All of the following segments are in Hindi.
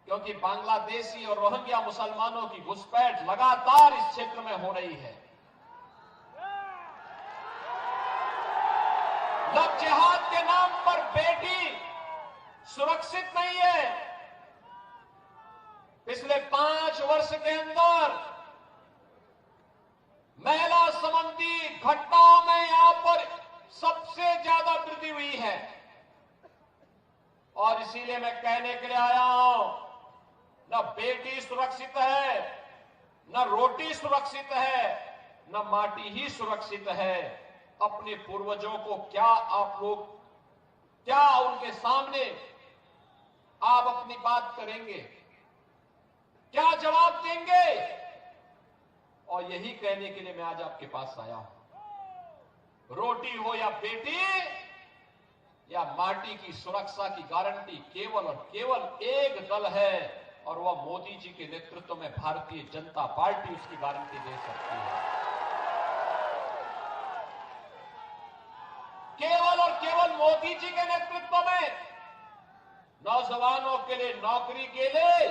क्योंकि बांग्लादेशी और रोहिंग्या मुसलमानों की घुसपैठ लगातार इस क्षेत्र में हो रही है। जब जिहाद के नाम पर बेटी सुरक्षित नहीं है, पिछले 5 वर्ष के अंदर महिला संबंधी घटनाओं में यहां पर सबसे ज्यादा वृद्धि हुई है। और इसीलिए मैं कहने के लिए आया हूं, न बेटी सुरक्षित है, न रोटी सुरक्षित है, न माटी ही सुरक्षित है। अपने पूर्वजों को क्या उनके सामने आप अपनी बात करेंगे, क्या जवाब देंगे? और यही कहने के लिए मैं आज आपके पास आया हूं। रोटी हो या बेटी या माटी की सुरक्षा की गारंटी केवल और केवल एक दल है, और वह मोदी जी के नेतृत्व में भारतीय जनता पार्टी उसकी गारंटी दे सकती है। केवल और केवल मोदी जी के नेतृत्व में नौजवानों के लिए नौकरी के लिए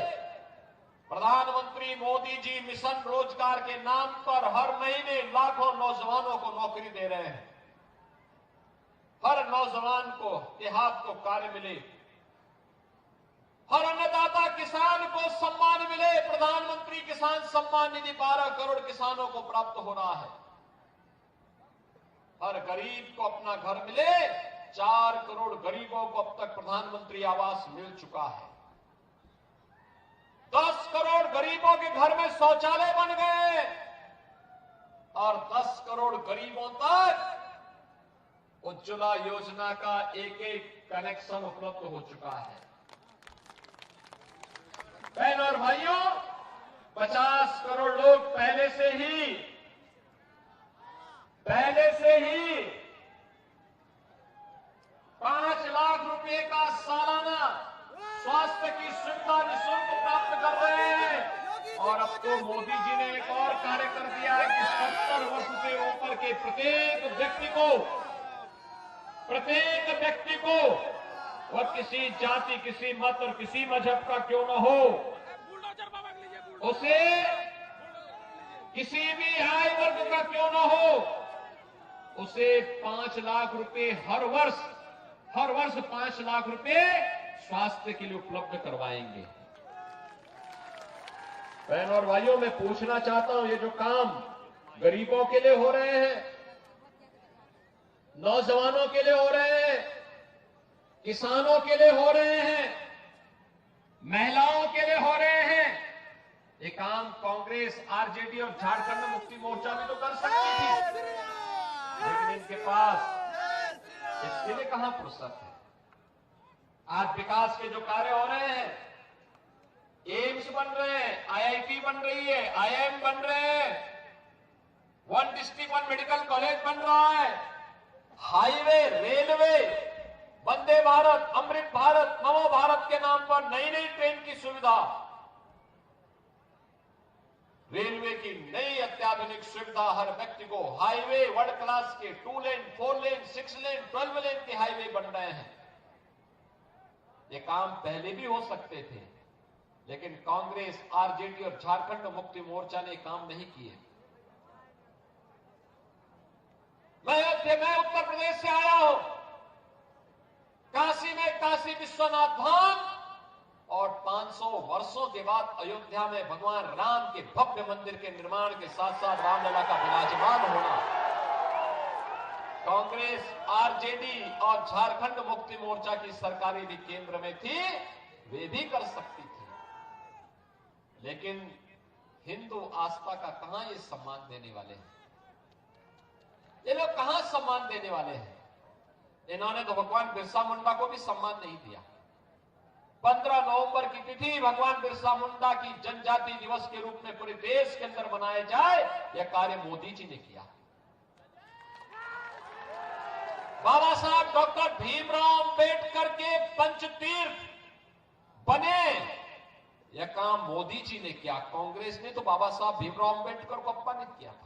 प्रधानमंत्री मोदी जी मिशन रोजगार के नाम पर हर महीने लाखों नौजवानों को नौकरी दे रहे हैं। हर नौजवान को के हाथ को कार्य मिले, हर अन्नदाता किसान को सम्मान मिले। प्रधानमंत्री किसान सम्मान निधि 12 करोड़ किसानों को प्राप्त हो रहा है। हर गरीब को अपना घर मिले। 4 करोड़ गरीबों को अब तक प्रधानमंत्री आवास मिल चुका है। 10 करोड़ गरीबों के घर में शौचालय बन गए और 10 करोड़ गरीबों तक उज्ज्वला योजना का एक कनेक्शन उपलब्ध हो चुका है। बहनों और भाइयों, 50 करोड़ लोग पहले से ही 5 लाख रुपए का सालाना स्वास्थ्य की सुविधा निःशुल्क प्राप्त कर रहे हैं। और अब तो मोदी जी ने एक और कार्य कर दिया है कि 70 वर्ष से ऊपर के प्रत्येक व्यक्ति को वह किसी जाति, किसी मत और किसी मजहब का क्यों न हो, उसे किसी भी आय वर्ग का क्यों न हो, उसे 5 लाख रुपए हर वर्ष 5 लाख रुपए स्वास्थ्य के लिए उपलब्ध करवाएंगे। बहनों और भाइयों, मैं पूछना चाहता हूं, ये जो काम गरीबों के लिए हो रहे हैं, नौजवानों के लिए हो रहे हैं, किसानों के लिए हो रहे हैं, महिलाओं के लिए हो रहे हैं, ये काम कांग्रेस, आरजेडी और झारखंड मुक्ति मोर्चा भी तो कर सकती थी, लेकिन इनके पास इसके लिए कहां फुर्सत है। आज विकास के जो कार्य हो रहे हैं, एम्स बन रहे हैं, आईआईटी बन रही है, आईआईएम बन रहे हैं, 1 डिस्ट्रिक्ट 1 मेडिकल कॉलेज बन रहा है, हाईवे, रेलवे, वंदे भारत, अमृत भारत, नमो भारत के नाम पर नई नई ट्रेन की सुविधा, रेलवे की नई अत्याधुनिक सुविधा, हर व्यक्ति को हाईवे, वर्ल्ड क्लास के 2 लेन, 4 लेन, 6 लेन, 12 लेन के हाईवे बन रहे हैं। ये काम पहले भी हो सकते थे, लेकिन कांग्रेस, आरजेडी और झारखंड मुक्ति मोर्चा ने काम नहीं किए। मैं उत्तर प्रदेश से आया हूं। काशी में काशी विश्वनाथ धाम और 500 वर्षों के बाद अयोध्या में भगवान राम के भव्य मंदिर के निर्माण के साथ साथ रामलला का विराजमान होना, कांग्रेस, आरजेडी और झारखंड मुक्ति मोर्चा की सरकार यदि केंद्र में थी, वे भी कर सकती थी। लेकिन हिंदू आस्था का कहां ये सम्मान देने वाले हैं? ये लोग कहां सम्मान देने वाले हैं? इन्होंने तो भगवान बिरसा मुंडा को भी सम्मान नहीं दिया। 15 नवंबर की तिथि भगवान बिरसा मुंडा की जनजाति दिवस के रूप में पूरे देश के अंदर मनाया जाए, यह कार्य मोदी जी ने किया। बाबा साहब डॉक्टर भीमराव अंबेडकर के पंचतीर्थ बने, यह काम मोदी जी ने किया। कांग्रेस ने तो बाबा साहब भीमराव अंबेडकर को अपमानित किया था।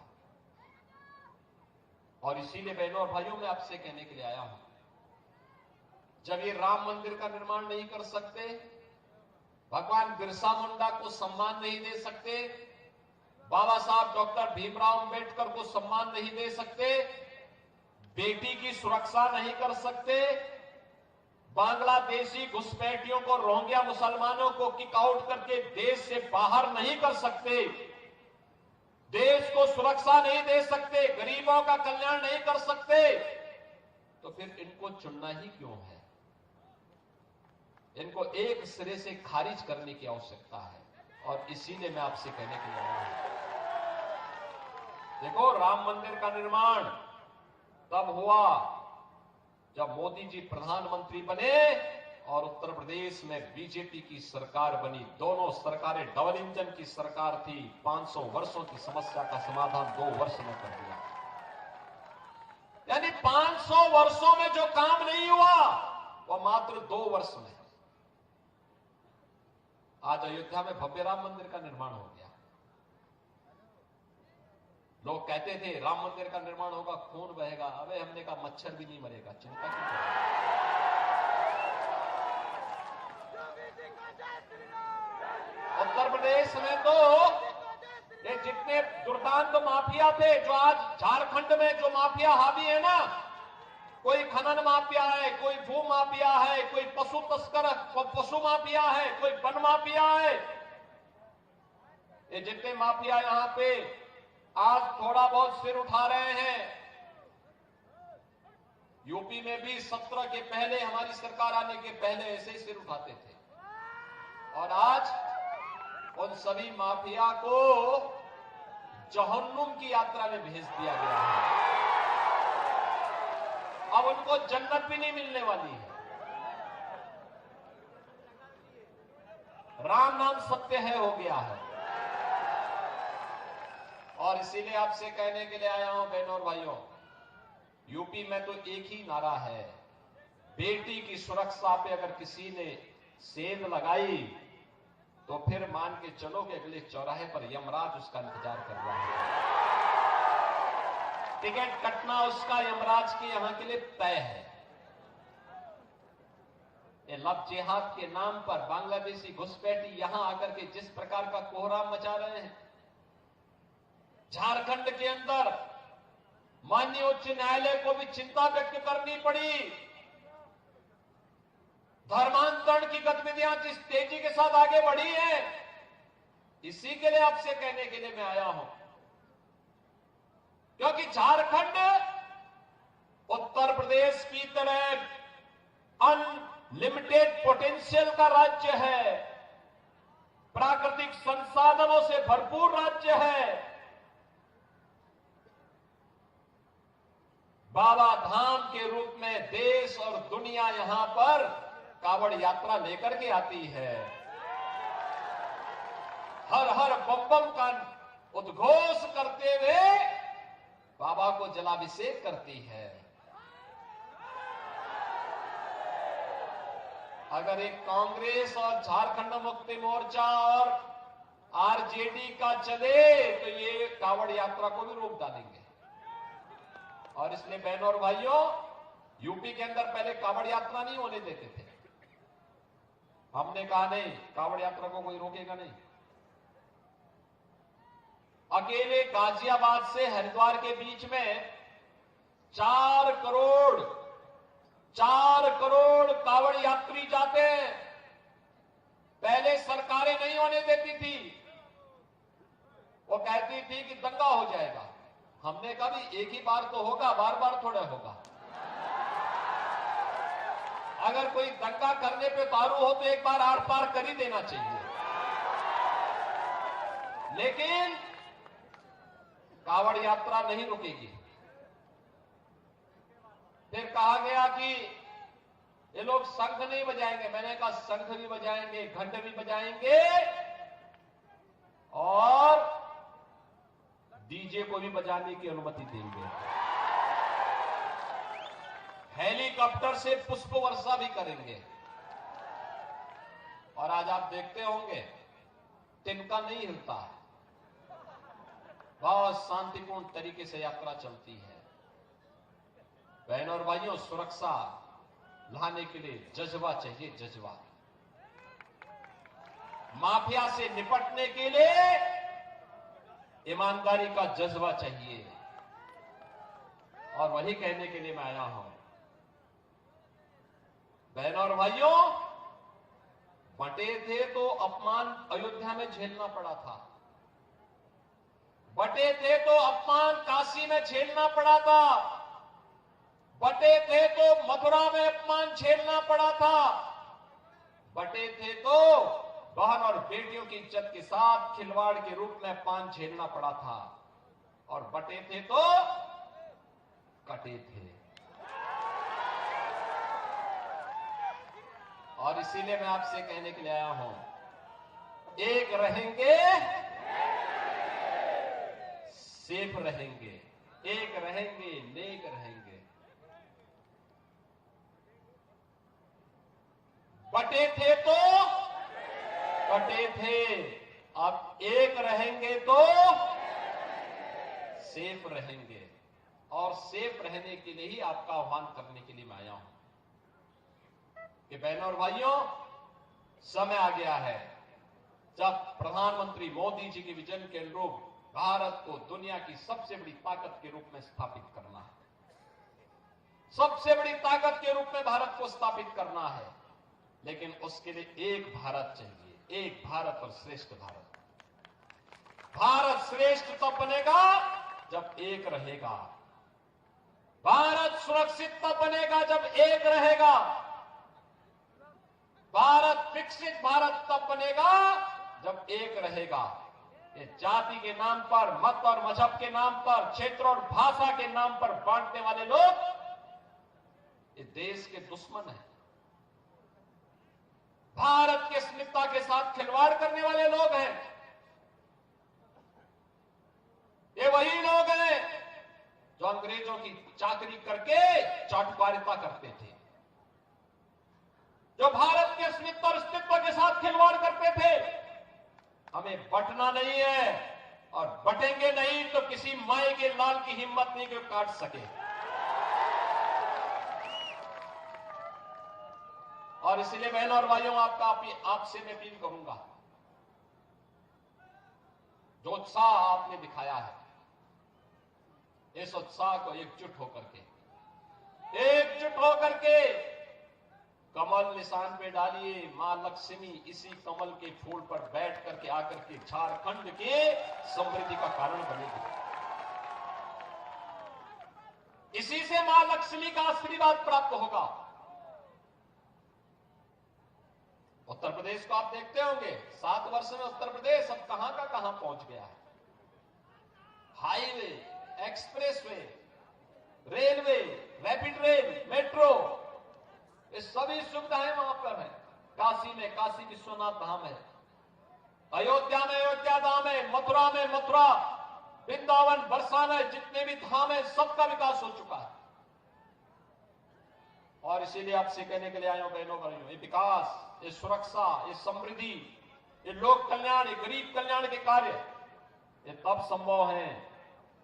और इसीलिए बहनों और भाइयों, मैं आपसे कहने के लिए आया हूं, जब ये राम मंदिर का निर्माण नहीं कर सकते, भगवान बिरसा मुंडा को सम्मान नहीं दे सकते, बाबा साहब डॉक्टर भीमराव अंबेडकर को सम्मान नहीं दे सकते, बेटी की सुरक्षा नहीं कर सकते, बांग्लादेशी घुसपैठियों को, रोहिंग्या मुसलमानों को किक आउट करके देश से बाहर नहीं कर सकते, देश को सुरक्षा नहीं दे सकते, गरीबों का कल्याण नहीं कर सकते, तो फिर इनको चुनना ही क्यों है? इनको एक सिरे से खारिज करने की आवश्यकता है। और इसीलिए मैं आपसे कहने के लिए आया हूं, देखो, राम मंदिर का निर्माण तब हुआ जब मोदी जी प्रधानमंत्री बने और उत्तर प्रदेश में बीजेपी की सरकार बनी। दोनों सरकारें डबल इंजन की सरकार थी। 500 वर्षों की समस्या का समाधान 2 वर्ष में कर दिया। यानी 500 वर्षों में जो काम नहीं हुआ वह मात्र 2 वर्ष में। आज अयोध्या में भव्य राम मंदिर का निर्माण हो गया। लोग कहते थे राम मंदिर का निर्माण होगा, खून बहेगा। अबे हमने कहा मच्छर भी नहीं मरेगा, चिंता क्यों करें। उत्तर प्रदेश में तो ये जितने दुर्दांत माफिया थे, जो आज झारखंड में जो माफिया हावी है ना, कोई खनन माफिया है, कोई भू माफिया है, कोई पशु तस्कर, पशु माफिया है, कोई वन माफिया है, ये जितने माफिया यहां पे आज थोड़ा बहुत सिर उठा रहे हैं। यूपी में भी 17 के पहले, हमारी सरकार आने के पहले ऐसे ही सिर उठाते थे। और आज उन सभी माफिया को जहन्नुम की यात्रा में भेज दिया गया है। अब उनको जन्नत भी नहीं मिलने वाली है। राम नाम सत्य है हो गया है। और इसीलिए आपसे कहने के लिए आया हूं बहनों और भाइयों, यूपी में तो एक ही नारा है, बेटी की सुरक्षा पे अगर किसी ने सेंध लगाई तो फिर मान के चलो कि अगले चौराहे पर यमराज उसका इंतजार कर रहा है। टिकट कटना उसका यमराज के यहां के लिए तय है। ये लव जिहाद के नाम पर बांग्लादेशी घुसपैठी यहां आकर के जिस प्रकार का कोहराम मचा रहे हैं, झारखंड के अंदर माननीय उच्च न्यायालय को भी चिंता व्यक्त करनी पड़ी। धर्मांतरण की गतिविधियां जिस तेजी के साथ आगे बढ़ी है, इसी के लिए आपसे कहने के लिए मैं आया हूं, क्योंकि झारखंड उत्तर प्रदेश की तरह अनलिमिटेड पोटेंशियल का राज्य है, प्राकृतिक संसाधनों से भरपूर राज्य है। बाबा धाम के रूप में देश और दुनिया यहां पर कावड़ यात्रा लेकर के आती है। हर हर बम बम का उद्घोष करते हुए बाबा को जलाभिषेक करती है। अगर एक कांग्रेस और झारखंड मुक्ति मोर्चा और आरजेडी का चले तो ये कावड़ यात्रा को भी रोक डालेंगे। और इसलिए बहनों और भाइयों, यूपी के अंदर पहले कावड़ यात्रा नहीं होने देते थे। हमने कहा नहीं, कावड़ यात्रा को कोई रोकेगा नहीं। अकेले गाजियाबाद से हरिद्वार के बीच में 4 करोड़ कावड़ यात्री जाते हैं। पहले सरकारें नहीं होने देती थी, वो कहती थी कि दंगा हो जाएगा। हमने कहा भी एक ही बार तो होगा, बार बार थोड़ा होगा। अगर कोई दंगा करने पे तारू हो तो एक बार आर पार कर ही देना चाहिए। लेकिन कावड़ यात्रा नहीं रुकेगी। फिर कहा गया कि ये लोग शंख नहीं बजाएंगे। मैंने कहा शंख भी बजाएंगे, घंट भी बजाएंगे और डीजे को भी बजाने की अनुमति देंगे। हेलीकॉप्टर से पुष्प वर्षा भी करेंगे। और आज आप देखते होंगे तिनका नहीं हिलता है, बहुत शांतिपूर्ण तरीके से यात्रा चलती है। बहनों और भाइयों, सुरक्षा लाने के लिए जज्बा चाहिए, जज्बा। माफिया से निपटने के लिए ईमानदारी का जज्बा चाहिए। और वही कहने के लिए मैं आया हूं। बहनों और भाइयों, बटे थे तो अपमान अयोध्या में झेलना पड़ा था, बटे थे तो अपमान काशी में झेलना पड़ा था, बटे थे तो मथुरा में अपमान झेलना पड़ा था, बटे थे तो बहन और बेटियों की इज्जत के साथ खिलवाड़ के रूप में अपमान झेलना पड़ा था, और बटे थे तो कटे थे। और इसीलिए मैं आपसे कहने के लिए आया हूं, एक रहेंगे सेफ रहेंगे, एक रहेंगे नेक रहेंगे। बटे थे तो कटे थे, अब एक रहेंगे तो सेफ रहेंगे। और सेफ रहने के लिए ही आपका आह्वान करने के लिए मैं आया हूं कि बहनों और भाइयों, समय आ गया है जब प्रधानमंत्री मोदी जी के विजन के अनुरूप भारत को दुनिया की सबसे बड़ी ताकत के रूप में स्थापित करना है। सबसे बड़ी ताकत के रूप में भारत को स्थापित करना है, लेकिन उसके लिए एक भारत चाहिए, एक भारत और श्रेष्ठ भारत। भारत श्रेष्ठ तब बनेगा जब एक रहेगा, भारत सुरक्षित तब बनेगा जब एक रहेगा, भारत विकसित भारत तब बनेगा जब एक रहेगा। ये जाति के नाम पर, मत और मजहब के नाम पर, क्षेत्र और भाषा के नाम पर बांटने वाले लोग ये देश के दुश्मन हैं। भारत के अस्मिता के साथ खिलवाड़ करने वाले लोग हैं। ये वही लोग हैं जो अंग्रेजों की चाकरी करके चाटुकारिता करते थे, जो भारत के अस्मिता और अस्तित्व के साथ खिलवाड़ करते थे। हमें बटना नहीं है, और बटेंगे नहीं तो किसी माए के लाल की हिम्मत नहीं कि वो काट सके। और इसलिए बहनों और भाइयों, आपसे मैं अपील करूंगा, जो उत्साह आपने दिखाया है, इस उत्साह को एकजुट होकर के कमल निशान पे डालिए। मां लक्ष्मी इसी कमल के फूल पर बैठ करके आकर के झारखंड के समृद्धि का कारण बनेगी। इसी से मां लक्ष्मी का आशीर्वाद प्राप्त होगा। उत्तर प्रदेश को आप देखते होंगे, 7 वर्ष में उत्तर प्रदेश अब कहां का कहां पहुंच गया है। Highway, expressway, railway, rapid rail, metro, ये सभी सुविधाएं वहां पर है। काशी में काशी विश्वनाथ धाम है, अयोध्या में अयोध्या धाम है, मथुरा में मथुरा, वृंदावन, बरसाना, जितने भी धाम है सबका विकास हो चुका है। और इसीलिए आपसे कहने के लिए आए हूं बहनों भाइयों, ये विकास, ये सुरक्षा, ये समृद्धि, ये लोक कल्याण, ये गरीब कल्याण के कार्य, ये तब संभव है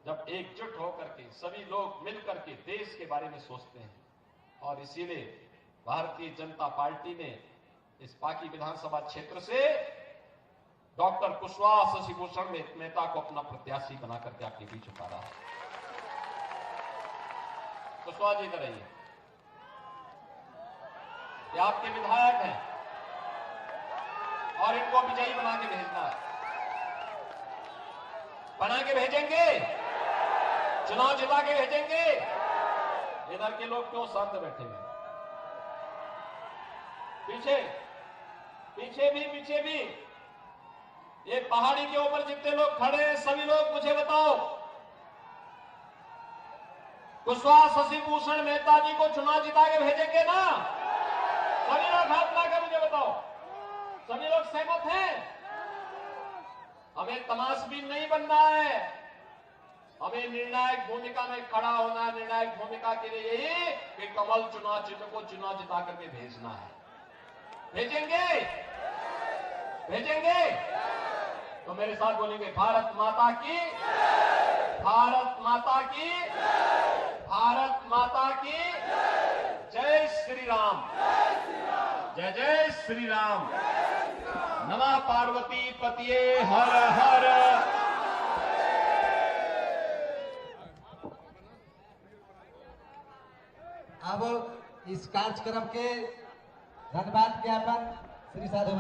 जब एकजुट होकर के सभी लोग मिलकर के देश के बारे में सोचते हैं। और इसीलिए भारतीय जनता पार्टी ने इस पाकी विधानसभा क्षेत्र से डॉक्टर कुशवाहा शशिभूषण मेहता को अपना प्रत्याशी बना करके आपके बीच उतारा है। कुशवाहा जी इधर आइए, ये आपके विधायक हैं और इनको विजयी बना के भेजना है। बना के भेजेंगे, चुनाव जिता के भेजेंगे। इधर के लोग क्यों शांत बैठे हैं? पीछे भी ये पहाड़ी के ऊपर जितने लोग खड़े हैं सभी लोग मुझे बताओ, कुशवाहा शशिभूषण मेहता जी को चुनाव जिता के भेजेंगे ना? सभी लोग हाथ लाकर मुझे बताओ, सभी लोग सहमत हैं? हमें तमाशबीन नहीं बनना है, हमें निर्णायक भूमिका में खड़ा होना है। निर्णायक भूमिका के लिए यही कि कमल चुनाव चिन्ह को चुनाव जिता करके भेजना है। भेजेंगे तो मेरे साथ बोलेंगे, भारत माता की, भारत माता की, भारत माता की जय श्री राम, जय जय श्री राम, नमः पार्वती पतिये हर हर। अब इस कार्यक्रम के धन्यवाद ज्ञापन श्री साधु